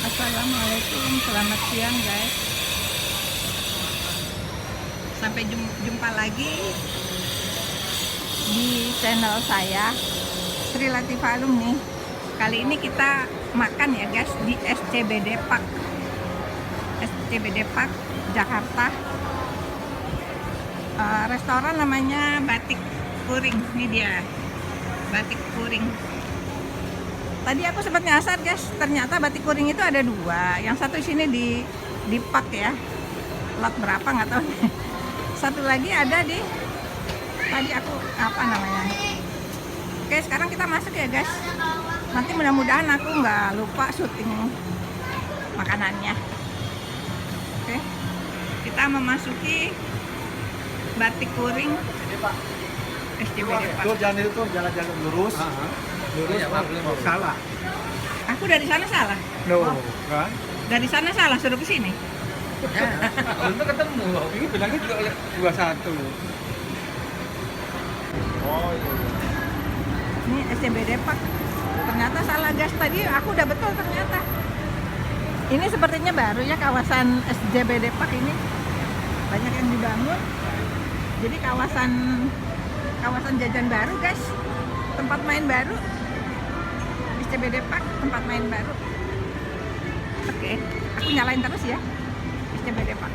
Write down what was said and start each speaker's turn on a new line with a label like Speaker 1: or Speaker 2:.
Speaker 1: Assalamualaikum, selamat siang guys. Sampai jumpa lagi di channel saya, Sri Latifah Alumni. Kali ini kita makan ya guys di SCBD Park, SCBD Park Jakarta. Restoran namanya Batik Puring. Ini dia, Batik Puring. Tadi aku sempat nyasar guys, ternyata Batik Puring itu ada dua. Yang satu sini di Park ya, lot berapa nggak tahu. Satu lagi ada di, tadi aku apa namanya. Oke, sekarang kita masuk ya guys. Nanti mudah-mudahan aku nggak lupa syuting makanannya. Oke, kita memasuki Batik Puring SCBD Park.
Speaker 2: Itu jalan-jalan lurus. Lurus,
Speaker 3: ya, Pak.
Speaker 2: salah.
Speaker 1: Aku dari sana salah.
Speaker 2: No, kan?
Speaker 1: Dari sana salah, suruh ke sini.
Speaker 3: Untuk ketemu.
Speaker 2: Ini bilangnya juga 21. Oh iya.
Speaker 1: Ini SCBD Park. Ternyata salah guys, tadi aku udah betul ternyata. Ini sepertinya baru ya kawasan SCBD Park ini. Banyak yang dibangun. Jadi kawasan jajan baru guys. Tempat main baru. SCBD Park, tempat main baru. Oke, aku nyalain terus ya. SCBD Park.